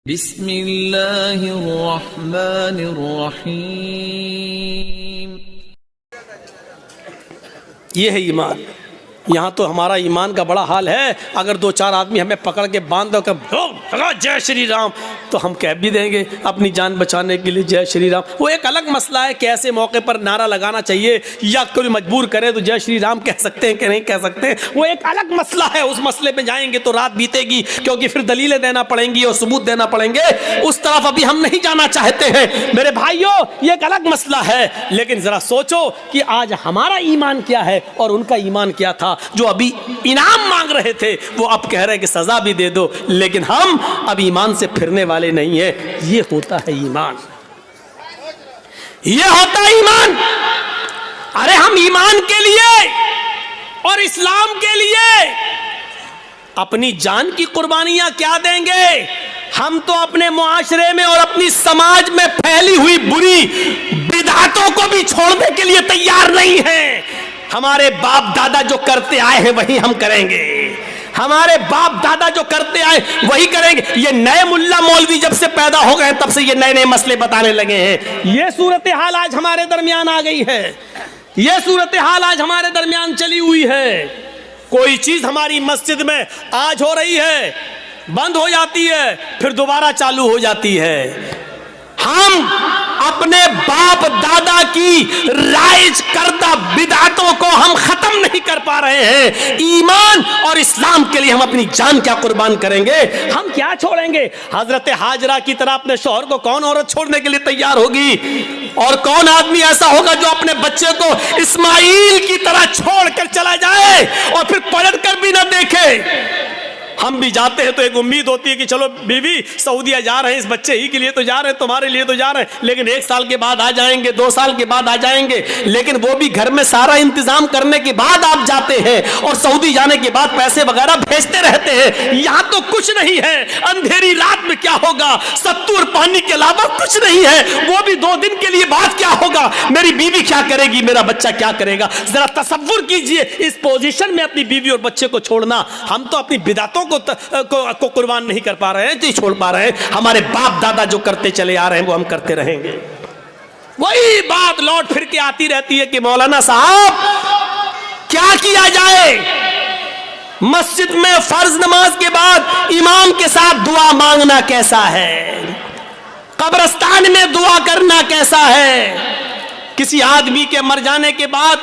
बिस्मिल्लाहिर्रहमानिर्रहीम। ये है ईमान। यहाँ तो हमारा ईमान का बड़ा हाल है। अगर दो चार आदमी हमें पकड़ के बांध दो जय श्री राम तो हम कह भी देंगे अपनी जान बचाने के लिए जय श्री राम। वो एक अलग मसला है कि ऐसे मौके पर नारा लगाना चाहिए या कोई मजबूर करे तो जय श्री राम कह सकते हैं कि नहीं कह सकते हैं, वो एक अलग मसला है। उस मसले पे जाएंगे तो रात बीतेगी, क्योंकि फिर दलीलें देना पड़ेंगी और सबूत देना पड़ेंगे। उस तरफ अभी हम नहीं जाना चाहते हैं मेरे भाइयों, ये एक अलग मसला है। लेकिन जरा सोचो कि आज हमारा ईमान क्या है और उनका ईमान क्या था। जो अभी इनाम मांग रहे थे वो अब कह रहे हैं कि सजा भी दे दो, लेकिन हम अब ईमान से फिरने वाले नहीं है। ये होता है ईमान, ये होता है ईमान। अरे हम ईमान के लिए और इस्लाम के लिए अपनी जान की कुर्बानियां क्या देंगे। हम तो अपने मुआशरे में और अपनी समाज में फैली हुई बुरी बिदअतों को भी छोड़ने के लिए तैयार नहीं हैं। हमारे बाप दादा जो करते आए हैं वही हम करेंगे, हमारे बाप दादा जो करते आए वही करेंगे। ये नए मुल्ला मौलवी जब से पैदा हो गए तब से ये नए नए मसले बताने लगे हैं। ये सूरत हाल आज हमारे दरमियान आ गई है, ये सूरत हाल आज हमारे दरमियान चली हुई है। कोई चीज हमारी मस्जिद में आज हो रही है, बंद हो जाती है, फिर दोबारा चालू हो जाती है। हम अपने बाप दादा की राइज करदा बिदअतों को हम खत्म नहीं कर पा रहे हैं। ईमान और इस्लाम के लिए हम अपनी जान क्या कुर्बान करेंगे, हम क्या छोड़ेंगे। हजरत हाजरा की तरह अपने शौहर को कौन औरत छोड़ने के लिए तैयार होगी, और कौन आदमी ऐसा होगा जो अपने बच्चे को इस्माइल की तरह छोड़कर चला जाए और फिर पलट कर भी ना देखे। हम भी जाते हैं तो एक उम्मीद होती है कि चलो बीवी सऊदीया जा रहे हैं, इस बच्चे ही के लिए तो जा रहे हैं, तुम्हारे लिए तो जा रहे हैं, लेकिन 1 साल के बाद आ जाएंगे, 2 साल के बाद आ जाएंगे। लेकिन वो भी घर में सारा इंतजाम करने के बाद आप जाते हैं और सऊदी जाने के बाद पैसे वगैरह भेजते रहते हैं। यहाँ तो कुछ नहीं है। अंधेरी रात में क्या होगा, सत्तू और पानी के अलावा कुछ नहीं है। वो भी 2 दिन के लिए बाद क्या होगा, मेरी बीवी क्या करेगी, मेरा बच्चा क्या करेगा। जरा तसव्वुर कीजिए इस पोजीशन में अपनी बीवी और बच्चे को छोड़ना। हम तो अपनी बिदअतों को कुर्बान नहीं कर पा रहे हैं, नहीं छोड़ पा रहे हैं। हमारे बाप दादा जो करते चले आ रहे हैं वो हम करते रहेंगे। वही बात लौट फिर के आती रहती है कि मौलाना साहब क्या किया जाए। मस्जिद में फर्ज नमाज के बाद इमाम के साथ दुआ मांगना कैसा है, कब्रिस्तान में दुआ करना कैसा है। किसी आदमी के मर जाने के बाद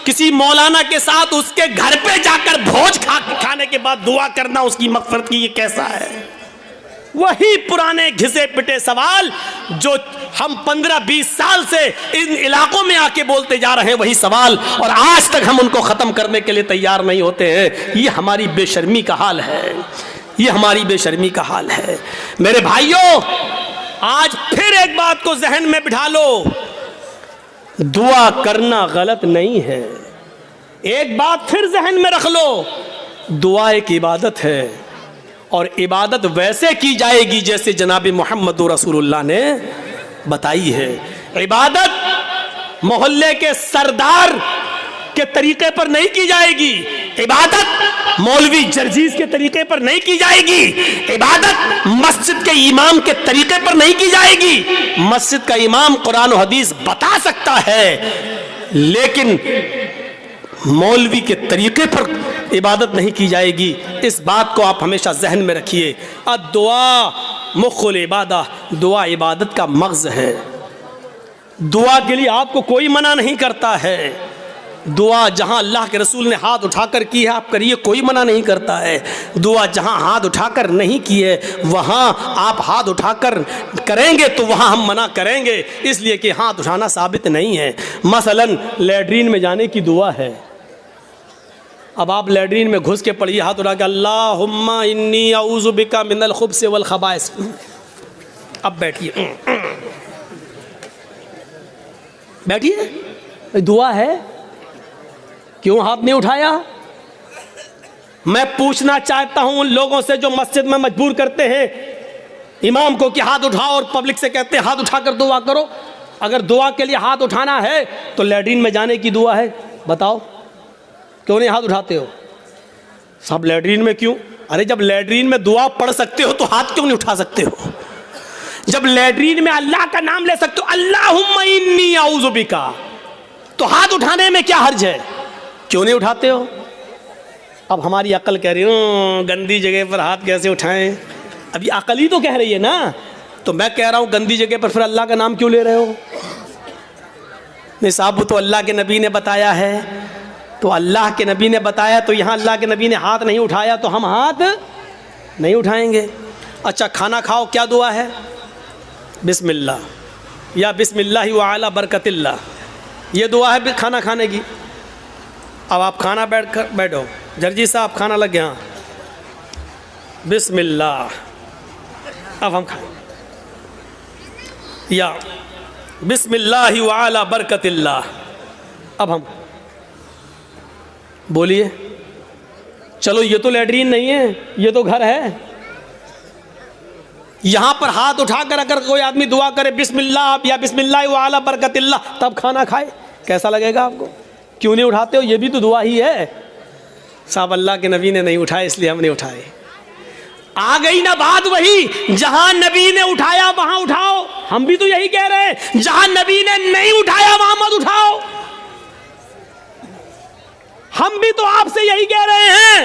किसी मौलाना के साथ उसके घर पे जाकर भोज खाने के बाद दुआ करना उसकी मग़फ़िरत की, ये कैसा है। वही पुराने घिसे पिटे सवाल जो हम 15-20 साल से इन इलाकों में आके बोलते जा रहे हैं, वही सवाल, और आज तक हम उनको ख़त्म करने के लिए तैयार नहीं होते हैं। ये हमारी बेशर्मी का हाल है, ये हमारी बेशर्मी का हाल है। मेरे भाइयों, आज फिर एक बात को जहन में बिठा लो, दुआ करना गलत नहीं है। एक बात फिर जहन में रख लो, दुआ एक इबादत है, और इबादत वैसे की जाएगी जैसे जनाब मोहम्मद रसूलुल्लाह ने बताई है। इबादत मोहल्ले के सरदार के तरीके पर नहीं की जाएगी, इबादत मौलवी जर्जीज के तरीके पर नहीं की जाएगी, इबादत मस्जिद के इमाम के तरीके पर नहीं की जाएगी। मस्जिद का इमाम कुरान और हदीस बता सकता है, लेकिन मौलवी के तरीके पर इबादत नहीं की जाएगी। इस बात को आप हमेशा जहन में रखिए। दुआ मुख्कुल इबादा, दुआ इबादत का मग़ज़ है। दुआ के लिए आपको कोई मना नहीं करता है। दुआ जहां अल्लाह के रसूल ने हाथ उठाकर की है आप करिए, कोई मना नहीं करता है। दुआ जहां हाथ उठाकर नहीं की है वहां आप हाथ उठाकर करेंगे तो वहां हम मना करेंगे, इसलिए कि हाथ उठाना साबित नहीं है। मसलन लैट्रीन में जाने की दुआ है, अब आप लैट्रीन में घुस के पढ़िए हाथ उठा के अल्लाहुम्मा इन्नी अऊज़ु बिका मिनल खुब्स वल खबाइस। अब बैठिए, बैठिए, दुआ है, क्यों हाथ नहीं उठाया। मैं पूछना चाहता हूं उन लोगों से जो मस्जिद में मजबूर करते हैं इमाम को कि हाथ उठाओ, और पब्लिक से कहते हैं हाथ उठाकर दुआ करो। अगर दुआ के लिए हाथ उठाना है तो लैट्रीन में जाने की दुआ है, बताओ क्यों नहीं हाथ उठाते हो। सब लैट्रीन में क्यों, अरे जब लैट्रीन में दुआ पढ़ सकते हो तो हाथ क्यों नहीं उठा सकते हो? जब लैट्रीन में अल्लाह का नाम ले सकते हो, अल्लाहुम्मा इन्नी औज़ु बिका, तो हाथ उठाने में क्या हर्ज है? क्यों नहीं उठाते हो? अब हमारी अकल कह रही है गंदी जगह पर हाथ कैसे उठाएं? अभी अकल ही तो कह रही है ना। तो मैं कह रहा हूं गंदी जगह पर फिर अल्लाह का नाम क्यों ले रहे हो? नहीं साहब, वो तो अल्लाह के नबी ने बताया है, तो अल्लाह के नबी ने बताया, तो यहाँ अल्लाह के नबी ने हाथ नहीं उठाया तो हम हाथ नहीं उठाएंगे। अच्छा, खाना खाओ, क्या दुआ है? बिस्मिल्लाह या बिस्मिल्लाह व अला बरकतिल्लाह, ये दुआ है खाना खाने की। अब आप खाना बैठो, जर्जी साहब खाना लग गया, बिस्मिल्लाह, अब हम खाएं, या बिस्मिल्लाह व अला बरकतिल्लाह, अब हम बोलिए। चलो ये तो लैट्रीन नहीं है, ये तो घर है। यहां पर हाथ उठाकर अगर कोई आदमी दुआ करे बिस्मिल्लाह या बिस्मिल्लाह व अला बरकतिल्लाह, तब खाना खाए, कैसा लगेगा आपको? क्यों नहीं उठाते हो? ये भी तो दुआ ही है। साहब अल्लाह के नबी ने नहीं उठाए इसलिए हम नहीं उठाए। आ गई ना बात वही, जहां नबी ने उठाया वहां उठाओ। हम भी तो यही कह रहे हैं, जहां नबी ने नहीं उठाया वहां मत उठाओ। हम भी तो आपसे यही कह रहे हैं।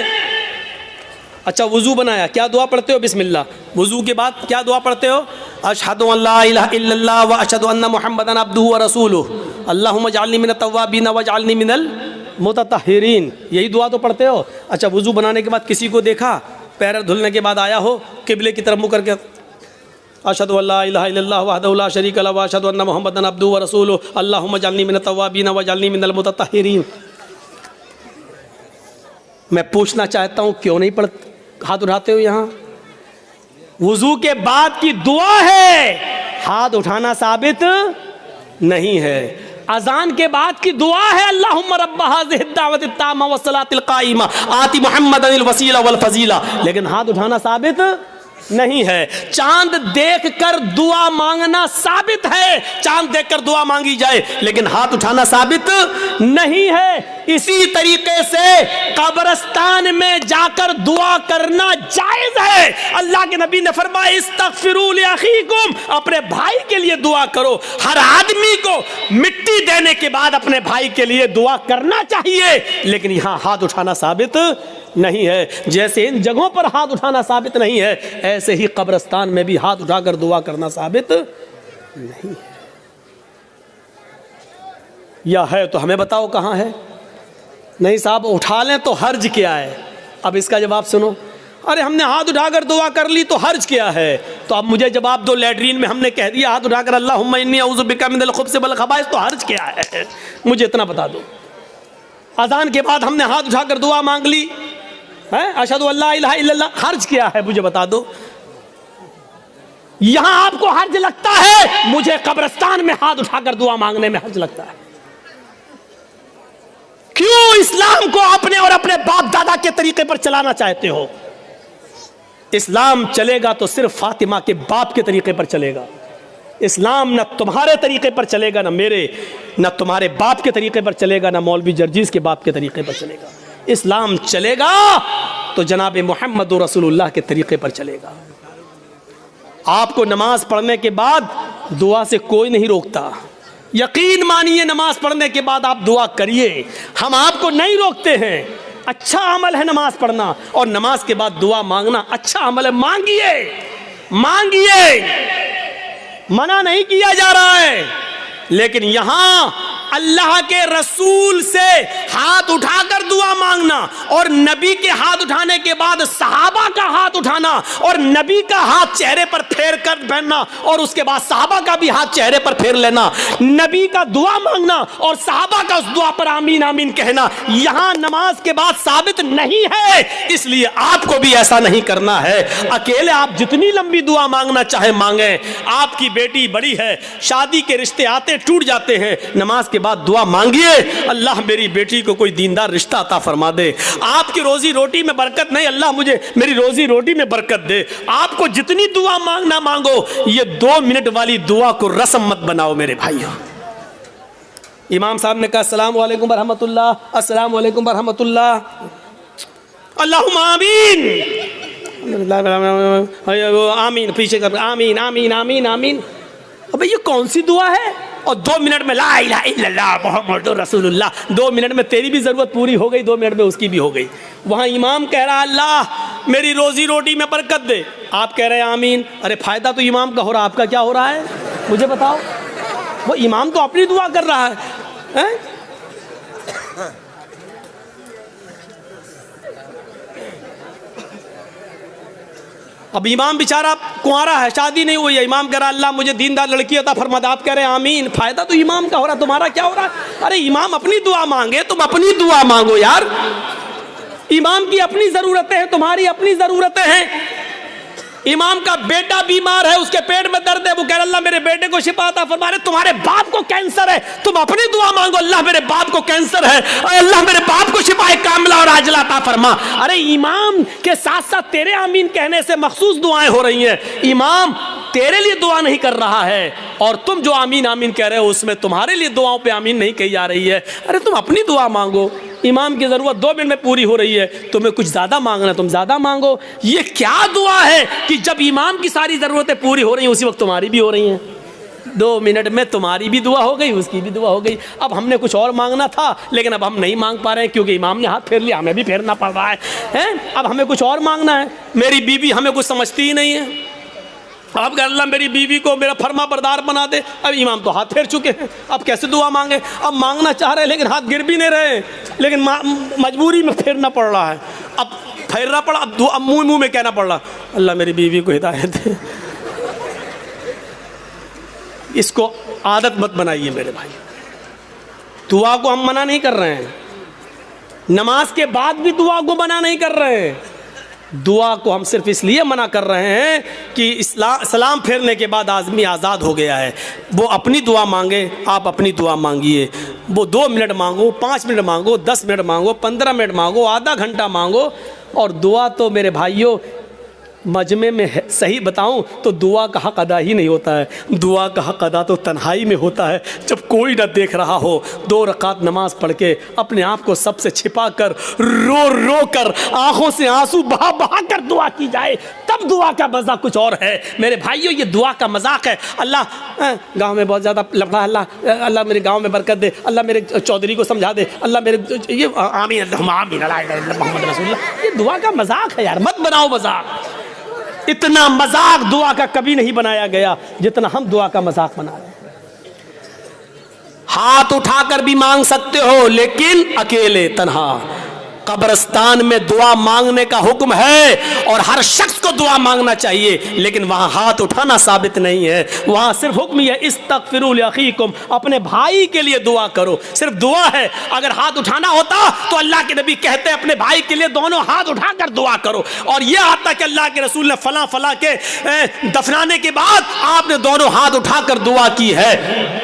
अच्छा, वुजू बनाया, क्या दुआ पढ़ते हो? बिस्मिल्लाह। वुजू के बाद क्या दुआ पढ़ते हो? अशहदु अल्ला इलाहा इल्लल्लाह व अशहदु अन्ना मुहम्मदन अब्दुहु व रसूलुहु अल्लाहुम्मा जअलनी मिनत तव्वाबीन व जअलनी मिनल मुतत्तहिरीन, यही दुआ तो पढ़ते हो। अच्छा, वुजू बनाने के बाद किसी को देखा, पैर धुलने के बाद आया हो, किबले की तरफ मुँह करके अशहदु अल्ला इलाहा इल्लल्लाह वहदहु ला शरीका लहु व अशहदु अन्ना मुहम्मदन अब्दुहु व रसूलुहु अल्लाहुम्मा जअलनी मिनत तव्वाबीन व जअलनी मिनल मुतत्तहिरीन। मैं पूछना चाहता हूँ, क्यों नहीं हाथ उठाते हो? यहाँ वुजू के बाद की दुआ है, हाथ उठाना साबित नहीं है। अजान के बाद की दुआ है, अल्लाहुम्मा रब्ब हाज़िहि दावति ताम्मा व सलातिल काइमा आति मुहम्मदनिल वसीला वल फजीला, लेकिन हाथ उठाना साबित नहीं है। चांद देखकर दुआ मांगना साबित है, चांद देखकर दुआ मांगी जाए, लेकिन हाथ उठाना साबित नहीं है। इसी तरीके से कब्रिस्तान में जाकर दुआ करना जायज है। अल्लाह के नबी ने फरमाया इस्तगफिरू लि अखीकुम, अपने भाई के लिए दुआ करो। हर आदमी को मिट्टी देने के बाद अपने भाई के लिए दुआ करना चाहिए, लेकिन यहां हाथ उठाना साबित नहीं है। जैसे इन जगहों पर हाथ उठाना साबित नहीं है, ऐसे ही कब्रिस्तान में भी हाथ उठाकर दुआ करना साबित नहीं है। या है तो हमें बताओ कहां है? नहीं साहब, उठा लें तो हर्ज क्या है? अब इसका जवाब सुनो। अरे हमने हाथ उठाकर दुआ कर ली तो हर्ज क्या है? तो अब मुझे जवाब दो, लैट्रीन में हमने कह दिया हाथ उठाकर अल्लाहुम्मा इन्नी औज़ु बिका मिनल खुब्ज़ि वल खबाइस, तो हर्ज क्या है? मुझे इतना बता दो। अज़ान के बाद हमने हाथ उठाकर दुआ मांग ली है, अशहदु अल्ला इलाहा इल्लल्लाह, हर्ज क्या है? मुझे बता दो। यहां आपको हर्ज लगता है, मुझे कब्रिस्तान में हाथ उठाकर दुआ मांगने में हर्ज लगता है। क्यों इस्लाम को अपने और अपने बाप दादा के तरीके पर चलाना चाहते हो? इस्लाम चलेगा तो सिर्फ फातिमा के बाप के तरीके पर चलेगा। इस्लाम न तुम्हारे तरीके पर चलेगा, न मेरे, न तुम्हारे बाप के तरीके पर चलेगा, न मौलवी जर्जीज के बाप के तरीके पर चलेगा। इस्लाम चलेगा तो जनाब मोहम्मद रसूलुल्लाह के तरीके पर चलेगा। आपको नमाज पढ़ने के बाद दुआ से कोई नहीं रोकता। यकीन मानिए, नमाज पढ़ने के बाद आप दुआ करिए, हम आपको नहीं रोकते हैं। अच्छा अमल है नमाज पढ़ना, और नमाज के बाद दुआ मांगना अच्छा अमल है। मांगिए, मांगिए, मना नहीं किया जा रहा है, लेकिन यहां अल्लाह के रसूल से हाथ उठाकर दुआ मांगना और नबी के हाथ उठाने के बाद सहाबा का हाथ उठाना और नबी का हाथ चेहरे पर फेर कर पहनना और उसके बाद सहाबा का भी हाथ चेहरे पर फेर लेना, नबी का दुआ मांगना और सहाबा का उस दुआ पर आमीन आमीन कहना, यहां नमाज के बाद साबित नहीं है। इसलिए आपको भी ऐसा नहीं करना है। अकेले आप जितनी लंबी दुआ मांगना चाहे मांगे। आपकी बेटी बड़ी है, शादी के रिश्ते आते टूट जाते हैं, नमाज के बाद दुआ मांगिए, अल्लाह मेरी बेटी को कोई दीनदार रिश्ता अता फरमा दे। आपकी रोजी रोटी में बरकत नहीं, अल्लाह मुझे मेरी रोजी रोटी में बरकत दे। आपको जितनी दुआ मांगना मांगो, ये 2 मिनट वाली दुआ को रस्म मत बनाओ मेरे भाइयों। इमाम साहब ने कहा अस्सलाम वालेकुम रहमतुल्लाह, अस्सलाम वालेकुम रहमतुल्लाह, अल्लाहुम्मा आमीन। आमीन, पीछे कर आमीन आमीन आमीन आमीन। अबे ये कौन सी दुआ है? और 2 मिनट में ला इलाहा इल्लल्लाह मुहम्मदुर रसूलुल्लाह। 2 मिनट में तेरी भी ज़रूरत पूरी हो गई, 2 मिनट में उसकी भी हो गई। वहाँ इमाम कह रहा अल्लाह मेरी रोज़ी रोटी में बरकत दे, आप कह रहे हैं आमीन। अरे फ़ायदा तो इमाम का हो रहा, आपका क्या हो रहा है मुझे बताओ? वो इमाम तो अपनी दुआ कर रहा है? अब इमाम बेचारा कुंवारा है, शादी नहीं हुई है, इमाम कह रहा अल्लाह मुझे दीनदार लड़की अता फरमा, आप कह रहे हैं आमीन। फायदा तो इमाम का हो रहा, तुम्हारा क्या हो रहा है? अरे इमाम अपनी दुआ मांगे, तुम अपनी दुआ मांगो यार। इमाम की अपनी जरूरतें हैं, तुम्हारी अपनी जरूरतें हैं। इमाम का बेटा बीमार है, उसके पेट में दर्द है, वो कह रहा अल्लाह मेरे बेटे को शिफा अता फरमा। रहे तुम्हारे बाप को कैंसर है, तुम अपनी दुआ मांगो अल्लाह मेरे बाप को कैंसर है, अल्लाह मेरे बाप को शिफा कामिला और आजिला अता फरमा। अरे इमाम के साथ साथ तेरे आमीन कहने से मखसूस दुआएं हो रही हैं। इमाम तेरे लिए दुआ नहीं कर रहा है और तुम जो आमीन आमीन कह रहे हो उसमें तुम्हारे लिए दुआओं पे आमीन नहीं कही जा रही है। अरे तुम अपनी दुआ मांगो, इमाम की ज़रूरत 2 मिनट में पूरी हो रही है, तुम्हें कुछ ज़्यादा मांगना तुम ज़्यादा मांगो। ये क्या दुआ है कि जब इमाम की सारी ज़रूरतें पूरी हो रही हैं उसी वक्त तुम्हारी भी हो रही हैं। 2 मिनट में तुम्हारी भी दुआ हो गई, उसकी भी दुआ हो गई। अब हमने कुछ और मांगना था लेकिन अब हम नहीं मांग पा रहे हैं क्योंकि इमाम ने हाथ फेर लिया, हमें भी फेरना पड़ रहा है। अब हमें कुछ और मांगना है। मेरी बीवी हमें कुछ समझती ही नहीं है, अब कह अल्लाह मेरी बीवी को मेरा फर्मा बरदार बना दे। अब इमाम तो हाथ फेर चुके हैं, अब कैसे दुआ मांगे? अब मांगना चाह रहे हैं लेकिन हाथ गिर भी नहीं रहे, लेकिन मजबूरी में फेरना पड़ रहा है। अब फेरना पड़ा, अब मुंह में कहना पड़ रहा अल्लाह मेरी बीवी को हिदायत दे। इसको आदत मत बनाइए मेरे भाई। दुआ को हम मना नहीं कर रहे हैं, नमाज के बाद भी दुआ को मना नहीं कर रहे हैं। दुआ को हम सिर्फ इसलिए मना कर रहे हैं कि सलाम फेरने के बाद आदमी आज़ाद हो गया है। वो अपनी दुआ मांगे, आप अपनी दुआ मांगिए। वो 2 मिनट मांगो, 5 मिनट मांगो, 10 मिनट मांगो, 15 मिनट मांगो, आधा घंटा मांगो। और दुआ तो मेरे भाइयों मजमे में सही बताऊं तो दुआ का हक अदा ही नहीं होता है। दुआ का हक अदा तो तन्हाई में होता है, जब कोई ना देख रहा हो, 2 रकात नमाज पढ़ के अपने आप को सबसे छिपा कर रो रो कर आंखों से आंसू बहा बहा कर दुआ की जाए, तब दुआ का मज़ा कुछ और है। मेरे भाइयों ये दुआ का मजाक है। अल्लाह गांव में बहुत ज़्यादा लफड़ा, अल्लाह मेरे गांव में बरकत दे, अल्लाह मेरे चौधरी को समझा दे, अल्लाह मेरे ये आमीन मोहम्मद रसूलुल्लाह। ये दुआ का मजाक है यार, मत बनाओ मजाक। इतना मजाक दुआ का कभी नहीं बनाया गया जितना हम दुआ का मजाक बना रहे हैं। हाथ उठाकर भी मांग सकते हो लेकिन अकेले तन्हा। कब्रिस्तान में दुआ मांगने का हुक्म है और हर शख्स को दुआ मांगना चाहिए, लेकिन वहां हाथ उठाना साबित नहीं है। वहां सिर्फ हुक्म है इस्तगफिरू लिअखीकुम, अपने भाई के लिए दुआ करो, सिर्फ दुआ है। अगर हाथ उठाना होता तो अल्लाह के नबी कहते अपने भाई के लिए दोनों हाथ उठाकर दुआ करो। और यह आता कि अल्लाह के रसूल ने फला फला के दफनाने के बाद आपने दोनों हाथ उठाकर दुआ की है,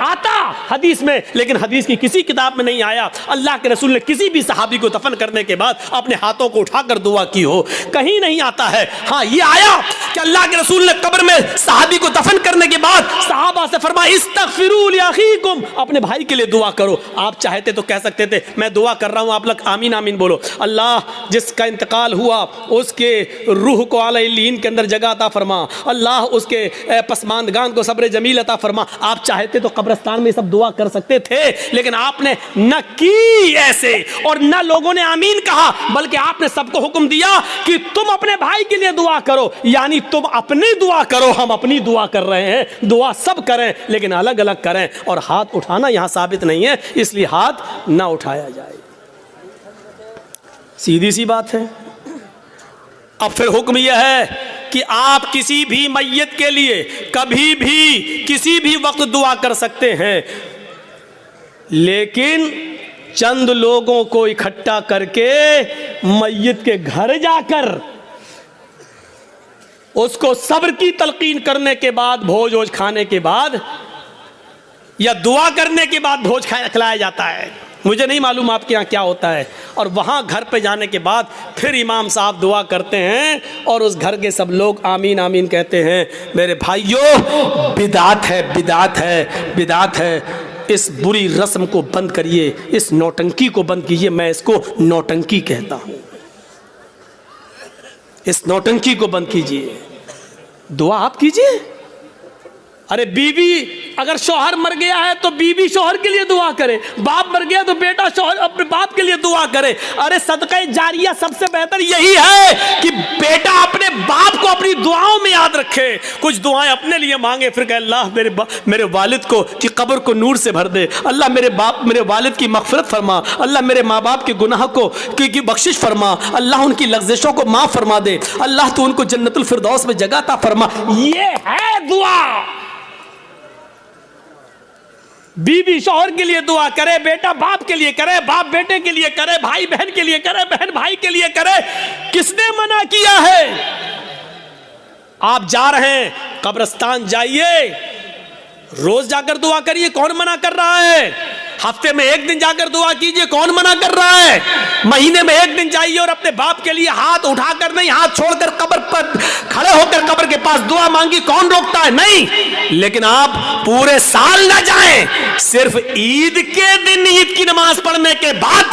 आता हदीस में, लेकिन हदीस की किसी किताब में नहीं आया अल्लाह के रसूल ने किसी भी सहाबी को दफन करने के बाद अपने हाथों को उठाकर दुआ की हो, कहीं नहीं आता है। हाँ ये आया कि अल्लाह के रसूल ने कब्र में सहाबी को दफन करने के बाद सहाबा से फरमाया इस्तगफिरू लिअखीकुम, अपने भाई के लिए दुआ करो। आप चाहते तो कह सकते थे मैं दुआ कर रहा हूं, आप लोग आमीन आमीन बोलो, अल्लाह जिसका इंतकाल हुआ उसके रूह को आला इल्लीन के अंदर जगह अता फरमा, अल्लाह उसके पसमानदगान को सब्र जमील अता फरमा। आप चाहते तो कब्रिस्तान में सब दुआ कर सकते थे, लेकिन आपने न की ऐसे और न लोगों ने आमीन कहा, बल्कि आपने सबको हुक्म दिया कि तुम अपने भाई के लिए दुआ करो। यानी तुम अपनी दुआ करो, हम अपनी दुआ कर रहे हैं। दुआ सब करें लेकिन अलग अलग करें, और हाथ उठाना यहां साबित नहीं है, इसलिए हाथ ना उठाया जाए। सीधी सी बात है। अब फिर हुक्म यह है कि आप किसी भी मैयत के लिए कभी भी किसी भी वक्त दुआ कर सकते हैं, लेकिन चंद लोगों को इकट्ठा करके मैयत के घर जाकर उसको सब्र की तलकीन करने के बाद, भोज वोज खाने के बाद या दुआ करने के बाद भोज खिलाया जाता है। मुझे नहीं मालूम आपके यहाँ क्या होता है। और वहाँ घर पे जाने के बाद फिर इमाम साहब दुआ करते हैं और उस घर के सब लोग आमीन आमीन कहते हैं। मेरे भाइयों बिदात है, बिदात है, बिदात है। इस बुरी रस्म को बंद करिए, इस नौटंकी को बंद कीजिए। मैं इसको नौटंकी कहता हूँ। इस नौटंकी को बंद कीजिए, दुआ आप कीजिए। अरे बीवी अगर शौहर मर गया है तो बीवी शौहर के लिए दुआ करे, बाप मर गया तो बेटा शौहर अपने बाप के लिए दुआ करे। अरे सदका जारिया सबसे बेहतर यही है कि बेटा अपने बाप को अपनी दुआओं में याद रखे, कुछ दुआएं अपने लिए मांगे, फिर कहे अल्लाह मेरे वालिद को की कब्र को नूर से भर दे, अल्लाह मेरे वालिद की मग़फ़िरत फरमा, अल्लाह मेरे माँ बाप के गुनाह को की बख्शिश फरमा, अल्लाह उनकी लग़्ज़िशों को माफ़ फरमा दे, अल्लाह तो उनको जन्नतुल फिरदौस में जगह अता फरमा। ये है दुआ। बीवी शौहर के लिए दुआ करे, बेटा बाप के लिए करे, बाप बेटे के लिए करे, भाई बहन के लिए करे, बहन भाई के लिए करे। किसने मना किया है? आप जा रहे हैं कब्रिस्तान, जाइए, रोज जाकर दुआ करिए, कौन मना कर रहा है? हफ्ते में एक दिन जाकर दुआ कीजिए, कौन मना कर रहा है? महीने में एक दिन जाइए और अपने बाप के लिए हाथ उठाकर नहीं, हाथ छोड़कर कब्र पर खड़े होकर कब्र के पास दुआ मांगी, कौन रोकता है? नहीं। लेकिन आप पूरे साल ना जाएं, सिर्फ ईद के दिन ईद की नमाज पढ़ने के बाद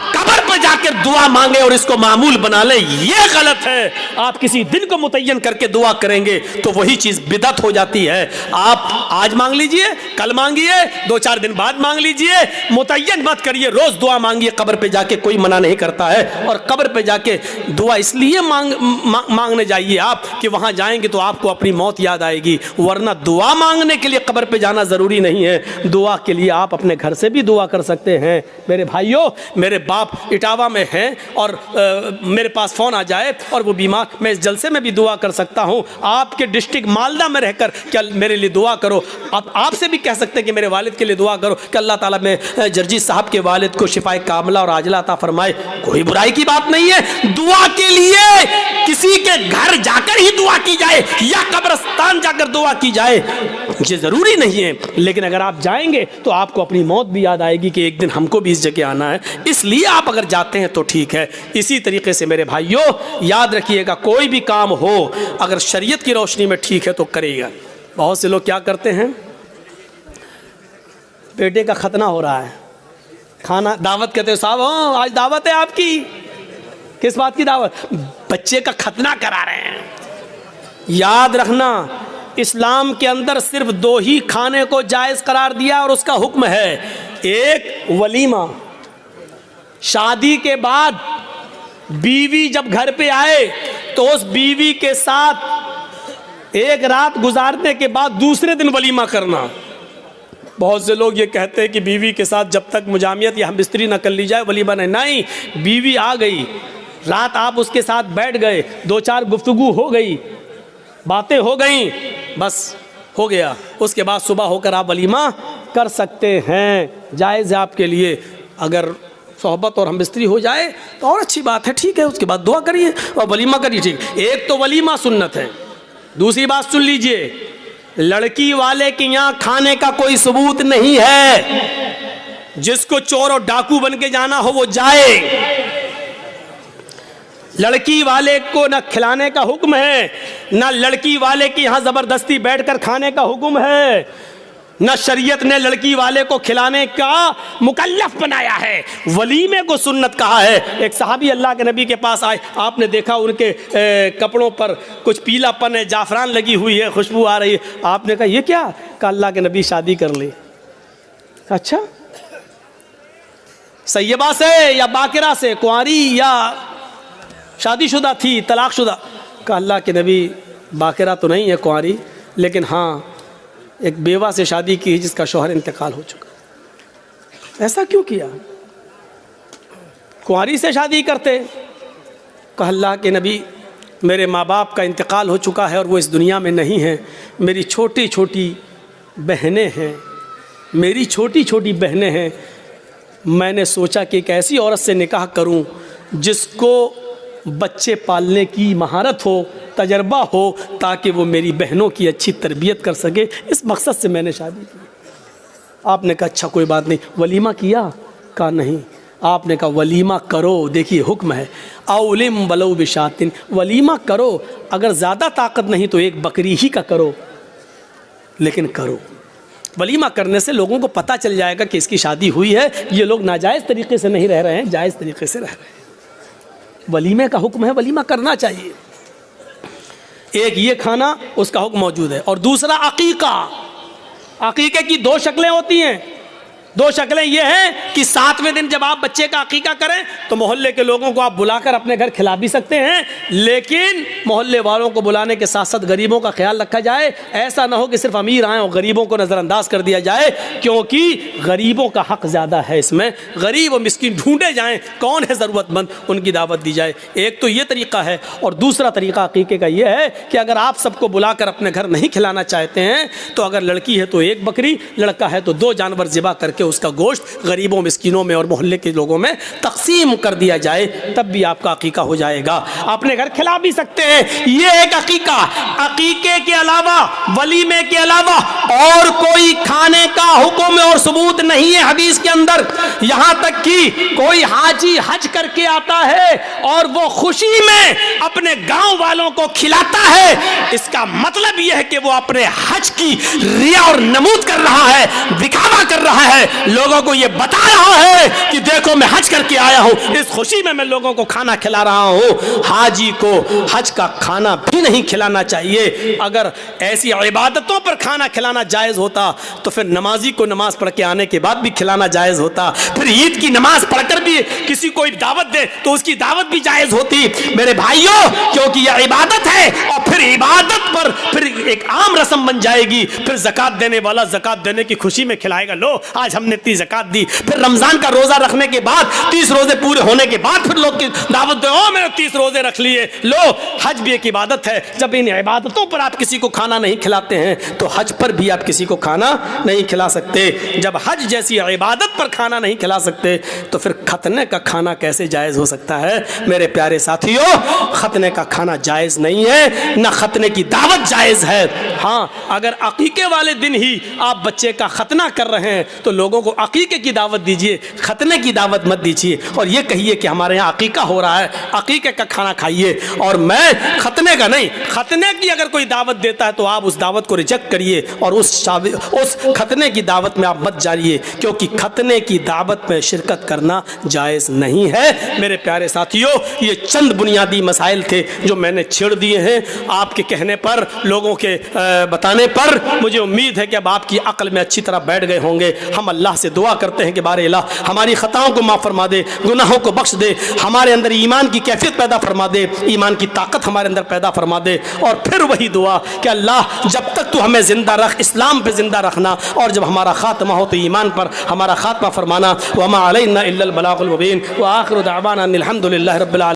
कब्र पर जाकर दुआ मांगे और इसको मामूल बना ले, ये गलत है। आप किसी दिन को मुतय्यन करके दुआ करेंगे तो वही चीज बिदअत हो जाती है। आप आज मांग लीजिए, कल मांगिए, 2-4 दिन बाद मांग लीजिए, मुतय्यन मत करिए, रोज दुआ मांगिए कब्र पे जाके, कोई मना नहीं करता है। और कब्र पे जाके दुआ इसलिए मांगने जाइए आप कि वहां जाएंगे तो आपको अपनी मौत याद आएगी, वरना दुआ मांगने के लिए कब्र पे जाना जरूरी नहीं है। दुआ के लिए आप अपने घर से भी दुआ कर सकते हैं। मेरे भाइयों, मेरे बाप इटावा में हैं और मेरे पास फ़ोन आ जाए और वो बीमार, मैं इस जलसे में भी दुआ कर सकता हूँ। आपके डिस्ट्रिक्ट मालदा में रहकर क्या मेरे लिए दुआ करो। आपसे भी कह सकते हैं कि मेरे वालिद के लिए दुआ करो कि अल्लाह ताला में जर्जी साहब के वालिद को शिफाए कामला और आजला अता फरमाए। कोई बुराई की बात नहीं है। दुआ के लिए किसी के घर जाकर ही दुआ की जाए या कब्रिस्तान जाकर दुआ की जाए, ये ज़रूरी नहीं है। लेकिन अगर आप जाएंगे तो आपको अपनी मौत भी याद आएगी कि एक दिन हमको भी इस जगह आना है, इसलिए आप अगर जाते हैं तो ठीक है। इसी तरीके से मेरे भाइयों याद रखिएगा, कोई भी काम हो अगर शरीयत की रोशनी में ठीक है तो करेगा। बहुत से लोग क्या करते हैं, बेटे का खतना हो रहा है, खाना दावत कहते हो, साहब आज दावत है आपकी, किस बात की दावत? बच्चे का खतना करा रहे हैं। याद रखना, इस्लाम के अंदर सिर्फ 2 ही खाने को जायज़ करार दिया और उसका हुक्म है, एक वलीमा, शादी के बाद बीवी जब घर पे आए तो उस बीवी के साथ एक रात गुजारने के बाद दूसरे दिन वलीमा करना। बहुत से लोग ये कहते हैं कि बीवी के साथ जब तक मुजामियत या हमबिस्तरी न कर ली जाए वलीमा नहीं। बीवी आ गई, रात आप उसके साथ बैठ गए, 2-4 गुफ्तगू हो गई, बातें हो गई, बस हो गया, उसके बाद सुबह होकर आप वलीमा कर सकते हैं, जायज़ है आपके लिए। अगर सोहबत और हमबिस्तरी हो जाए तो और अच्छी बात है, ठीक है, उसके बाद दुआ करिए और वलीमा करिए। ठीक, एक तो वलीमा सुन्नत है। दूसरी बात सुन लीजिए, लड़की वाले के यहाँ खाने का कोई सबूत नहीं है। जिसको चोर और डाकू बन के जाना हो वो जाए। लड़की वाले को न खिलाने का हुक्म है, न लड़की वाले के यहाँ ज़बरदस्ती बैठकर खाने का हुक्म है, न शरीयत ने लड़की वाले को खिलाने का मुकल्लफ बनाया है। वलीमे को सुन्नत कहा है। एक सहाबी अल्लाह के नबी के पास आए, आपने देखा उनके कपड़ों पर कुछ पीलापन है, जाफरान लगी हुई है, खुशबू आ रही है। आपने कहा ये क्या? कहा अल्लाह के नबी शादी कर ली। अच्छा, सैयबा से या बाकिरा से, कुंवारी या शादीशुदा थी, तलाकशुदा? कहा अल्लाह के नबी बाकिरा तो नहीं है, कुंवारी, लेकिन हाँ एक बेवा से शादी की जिसका शौहर इंतकाल हो चुका। ऐसा क्यों किया? कुंवारी से शादी करते। कहा अल्लाह के नबी मेरे माँ बाप का इंतकाल हो चुका है और वो इस दुनिया में नहीं है, मेरी छोटी छोटी बहनें हैं, मेरी छोटी छोटी बहनें हैं, मैंने सोचा कि एक ऐसी औरत से निकाह करूं जिसको बच्चे पालने की महारत हो, तजर्बा हो, ताकि वो मेरी बहनों की अच्छी तरबियत कर सके। इस मकसद से मैंने शादी की। आपने कहा अच्छा कोई बात नहीं, वलीमा किया? कहा नहीं। आपने कहा वलीमा करो, देखिए हुक्म है, औलिम वलौ बिशातिन, वलीमा करो, अगर ज़्यादा ताकत नहीं तो एक बकरी ही का करो, लेकिन करो। वलीमा करने से लोगों को पता चल जाएगा कि इसकी शादी हुई है, ये लोग नाजायज़ तरीके से नहीं रह रहे हैं, जायज़ तरीके से रह रहे हैं। वलीमे का हुक्म है, वलीमा करना चाहिए। एक ये खाना, उसका हुक्म मौजूद है। और दूसरा अकीका। अकीके की दो शक्लें होती हैं। दो शक्लें ये हैं कि 7वें दिन जब आप बच्चे का अकीका करें तो मोहल्ले के लोगों को आप बुलाकर अपने घर खिला भी सकते हैं, लेकिन मोहल्ले वालों को बुलाने के साथ साथ गरीबों का ख्याल रखा जाए। ऐसा ना हो कि सिर्फ अमीर आए और गरीबों को नज़रअंदाज कर दिया जाए, क्योंकि गरीबों का हक ज़्यादा है इसमें। गरीब और मिस्किन ढूंढे जाएँ, कौन है ज़रूरतमंद, उनकी दावत दी जाए। एक तो ये तरीक़ा है। और दूसरा तरीक़ा अकीके का ये है कि अगर आप सबको बुलाकर अपने घर नहीं खिलाना चाहते हैं तो अगर लड़की है तो 1 बकरी, लड़का है तो 2 जानवर ज़िबा करके उसका गोश्त गरीबों मिस्किनों में और मोहल्ले के लोगों में तकसीम कर दिया जाए, तब भी आपका अकीका हो जाएगा। अपने घर खिला भी सकते हैं। ये एक अकीका। अकीके के अलावा, वलीमे के अलावा और कोई खाने का हुक्म और सबूत नहीं है हदीस के अंदर। यहां तक कि कोई हाजी हज करके आता है और वो खुशी में अपने गांव वालों को खिलाता है, इसका मतलब यह है कि वो अपने हज की रिया और नमूद कर रहा है, दिखावा कर रहा है, लोगों को ये बता रहा है कि देखो मैं हज करके आया हूं, इस खुशी में मैं लोगों को खाना खिला रहा हूं। हाजी को हज का खाना भी नहीं खिलाना चाहिए। अगर ऐसी इबादतों पर खाना खिलाना जायज़ होता तो फिर नमाजी को नमाज पढ़ के आने के बाद भी खिलाना जायज़ होता। फिर ईद की नमाज पढ़कर भी किसी को दावत दे तो उसकी दावत भी जायज़ होती। मेरे भाइयों, क्योंकि यह इबादत है और फिर इबादत पर फिर एक आम रस्म बन जाएगी। फिर ज़कात देने वाला ज़कात देने की खुशी में खिलाएगा, लो आज हमने इतनी ज़कात दी। फिर रमज़ान का रोज़ा रखने के बाद 30 रोज़े पूरे होने के बाद फिर लोग की दावत दो, ओ मैंने 30 रोज़े रख लिए। लो, हज भी एक इबादत है। जब इन इबादतों पर आप किसी को खाना नहीं खिलाते हैं तो हज पर भी आप किसी को खाना नहीं खिला सकते। जब हज जैसी इबादत पर खाना नहीं खिला सकते तो फिर खतने का खाना कैसे जायज़ हो सकता है? मेरे प्यारे साथियों, खतने का खाना जायज़ नहीं है, ना खतने की दावत जायज़ है। हाँ, अगर अकीके वाले दिन ही आप बच्चे का खतना कर रहे हैं तो लोगों को अकीके की दावत दीजिए, खतने की दावत मत दीजिए। और ये कहिए कि हमारे यहाँ अकीका हो रहा है, अकीके का खाना खाइए, और मैं खतने का नहीं। खतने की अगर कोई दावत देता है तो आप उस दावत को रिजेक्ट करिए और उस खतने की दावत में आप मत जाइए, क्योंकि खतने की दावत में शिरकत करना जायज़ नहीं है। मेरे प्यारे साथियों, ये चंद बुनियादी मसाइल थे जो मैंने छेड़ दिए हैं आपके कहने पर, लोगों के बताने पर। मुझे उम्मीद है कि अब आपकी अक्ल में अच्छी तरह बैठ गए होंगे। हम अल्लाह से दुआ करते हैं कि बारे अल्लाह हमारी ख़ताओं को माफ़ फरमा दे, गुनाहों को बख्श दे, हमारे अंदर ईमान की कैफियत पैदा फरमा दे, ईमान की ताकत हमारे अंदर पैदा फरमा दे। और फिर वही दुआ कि अल्लाह जब तक तू हमें ज़िंदा रख, इस्लाम पे ज़िंदा रखना, और जब हमारा ख़ात्मा हो तो ईमान पर हमारा ख़ात्मा फरमाना। वमा अलैना इल्लल बलागुल मुबीन व आखिरु दावाना अनिल हम्दुलिल्लाहि रब्बिल आलमीन।